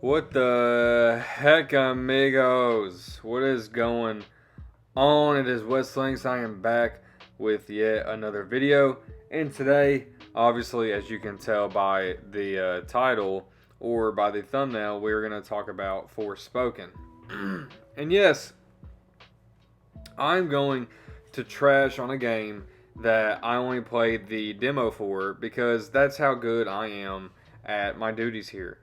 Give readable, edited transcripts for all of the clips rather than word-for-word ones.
What the heck, amigos? What is going on? It is Westlinks. I am back with yet another video. And today, obviously, as you can tell by the title or by the thumbnail, we're going to talk about Forspoken. And yes, I'm going to trash on a game that I only played the demo for because that's how good I am at my duties here.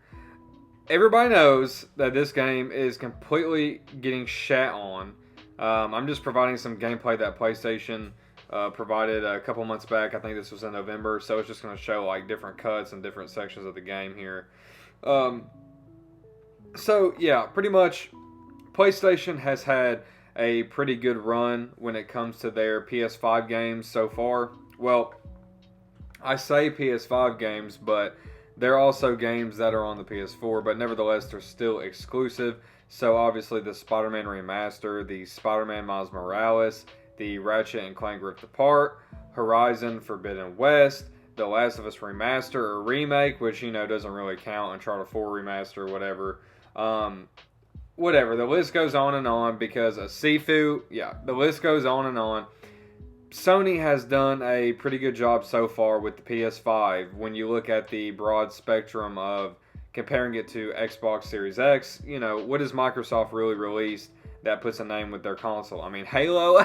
Everybody knows that this game is completely getting shat on. I'm just providing some gameplay that PlayStation provided a couple months back. I think this was in November, so it's just going to show like different cuts and different sections of the game here. So yeah, pretty much PlayStation has had a pretty good run when it comes to their PS5 games so far. Well, I say PS5 games, but they're also games that are on the PS4, but nevertheless, they're still exclusive. So obviously the Spider-Man Remaster, the Spider-Man Miles Morales, the Ratchet and Clank Rift Apart, Horizon Forbidden West, The Last of Us Remaster or Remake, which, you know, doesn't really count, Uncharted 4 Remaster, whatever. Whatever, the list goes on and on because of Sifu. Yeah, the list goes on and on. Sony has done a pretty good job so far with the PS5 when you look at the broad spectrum of comparing it to Xbox Series X. You know, what has Microsoft really released that puts a name with their console? I mean, Halo?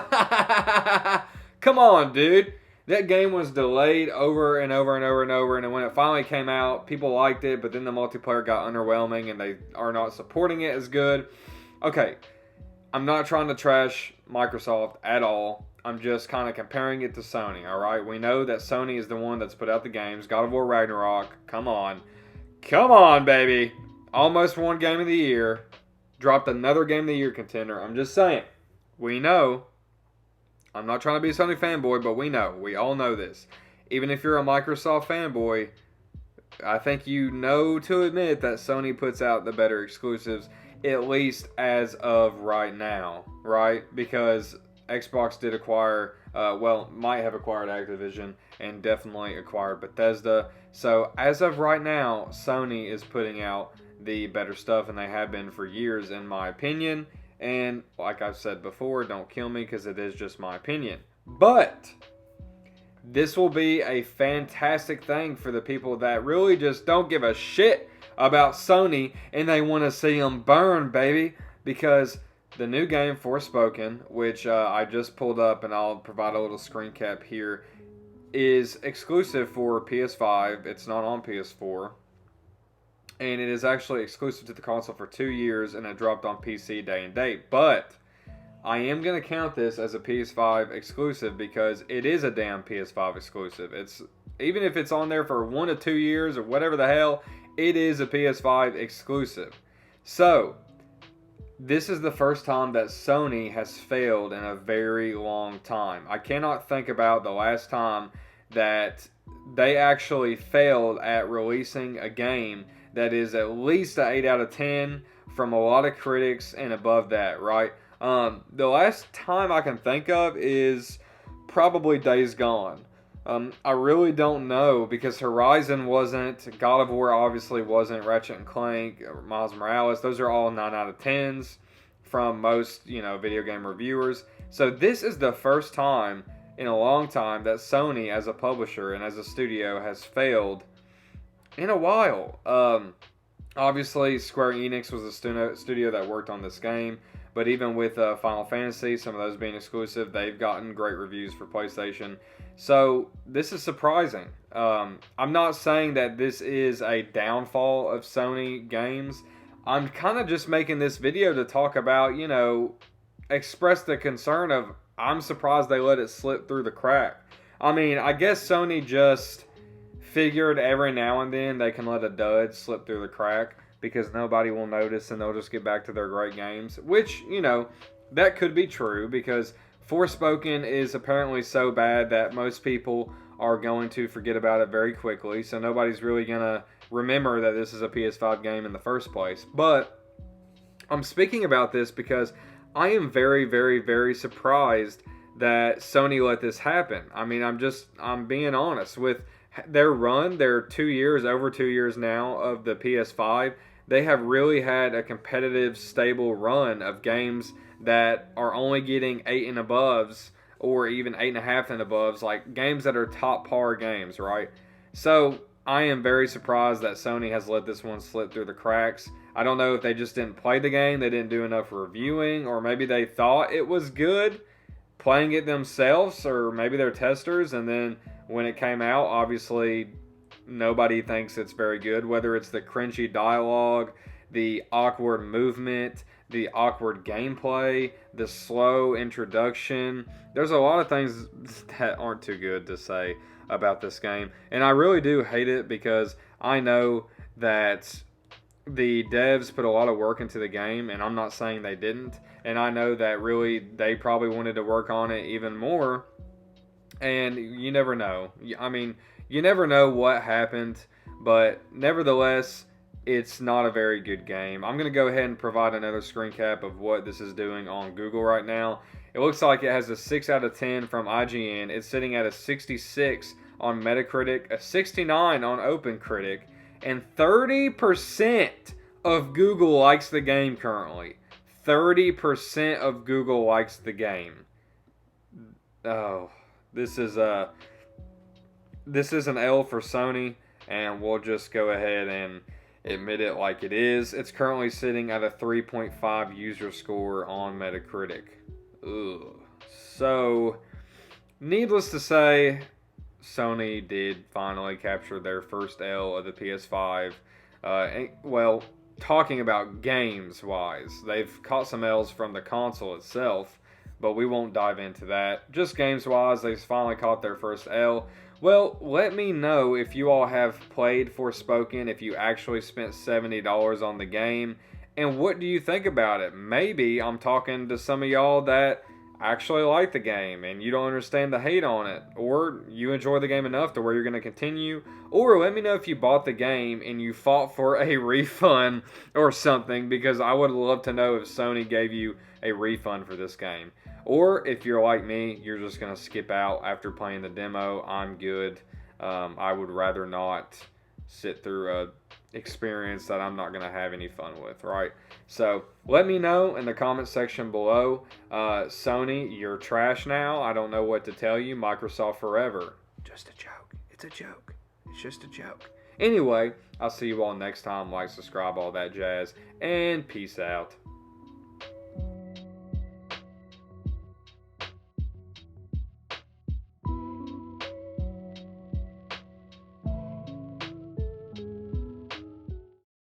Come on, dude. That game was delayed over and over and over and over, and when it finally came out, people liked it, but then the multiplayer got underwhelming, and they are not supporting it as good. Okay, I'm not trying to trash Microsoft at all. I'm just kind of comparing it to Sony, alright? We know that Sony is the one that's put out the games. God of War Ragnarok, come on. Come on, baby. Almost won Game of the Year. Dropped another Game of the Year contender. I'm just saying. We know. I'm not trying to be a Sony fanboy, but we know. We all know this. Even if you're a Microsoft fanboy, I think you know to admit that Sony puts out the better exclusives, at least as of right now, right? Because Xbox did acquire, might have acquired Activision and definitely acquired Bethesda. So as of right now, Sony is putting out the better stuff, and they have been for years, in my opinion. And like I've said before, don't kill me because it is just my opinion. But this will be a fantastic thing for the people that really just don't give a shit about Sony and they want to see them burn, baby. Because the new game, Forspoken, which I just pulled up and I'll provide a little screen cap here, is exclusive for PS5. It's not on PS4. And it is actually exclusive to the console for 2 years, and it dropped on PC day and date. But I am going to count this as a PS5 exclusive because it is a damn PS5 exclusive. It's even if it's on there for 1 to 2 years or whatever the hell, it is a PS5 exclusive. So this is the first time that Sony has failed in a very long time. I cannot think about the last time that they actually failed at releasing a game that is at least an 8 out of 10 from a lot of critics and above that, right? The last time I can think of is probably Days Gone. I really don't know because Horizon wasn't, God of War obviously wasn't, Ratchet and Clank, or Miles Morales, those are all 9 out of 10s from most, video game reviewers. So this is the first time in a long time that Sony as a publisher and as a studio has failed in a while. Obviously, Square Enix was the studio that worked on this game, but even with Final Fantasy, some of those being exclusive, they've gotten great reviews for PlayStation. So this is surprising. I'm not saying that this is a downfall of Sony games. I'm kind of just making this video to talk about, express the concern of I'm surprised they let it slip through the crack. I mean, I guess Sony just figured every now and then they can let a dud slip through the crack because nobody will notice and they'll just get back to their great games, which, that could be true because Forspoken is apparently so bad that most people are going to forget about it very quickly, so nobody's really going to remember that this is a PS5 game in the first place. But I'm speaking about this because I am very, very, very surprised that Sony let this happen. I mean, I'm being honest with their run, their 2 years, over 2 years now of the PS5, they have really had a competitive, stable run of games that are only getting 8 and aboves, or even 8.5 and aboves, like games that are top par games, right? So I am very surprised that Sony has let this one slip through the cracks. I don't know if they just didn't play the game, they didn't do enough reviewing, or maybe they thought it was good playing it themselves, or maybe they're testers, and then when it came out, obviously nobody thinks it's very good, whether it's the cringy dialogue, the awkward movement, the awkward gameplay, the slow introduction. There's a lot of things that aren't too good to say about this game, and I really do hate it because I know that the devs put a lot of work into the game, and I'm not saying they didn't, and I know that really they probably wanted to work on it even more, and you never know. I mean, you never know what happened, but nevertheless, it's not a very good game. I'm going to go ahead and provide another screen cap of what this is doing on Google right now. It looks like it has a 6 out of 10 from IGN. It's sitting at a 66 on Metacritic, a 69 on OpenCritic, and 30% of Google likes the game currently. 30% of Google likes the game. Oh, this is an L for Sony, and we'll just go ahead and admit it like it is. It's currently sitting at a 3.5 user score on Metacritic. Ugh. So, needless to say, Sony did finally capture their first L of the PS5. Well, talking about games-wise, they've caught some L's from the console itself, but we won't dive into that. Just games-wise, they've finally caught their first L. Well, let me know if you all have played Forspoken, if you actually spent $70 on the game, and what do you think about it? Maybe I'm talking to some of y'all that actually like the game and you don't understand the hate on it, or you enjoy the game enough to where you're going to continue, or let me know if you bought the game and you fought for a refund or something, because I would love to know if Sony gave you a refund for this game. Or if you're like me, you're just going to skip out after playing the demo. I'm good. I would rather not sit through a experience that I'm not going to have any fun with, right? So let me know in the comment section below. Sony, you're trash now. I don't know what to tell you. Microsoft forever. Just a joke. It's a joke. It's just a joke. Anyway, I'll see you all next time. Like, subscribe, all that jazz, and peace out.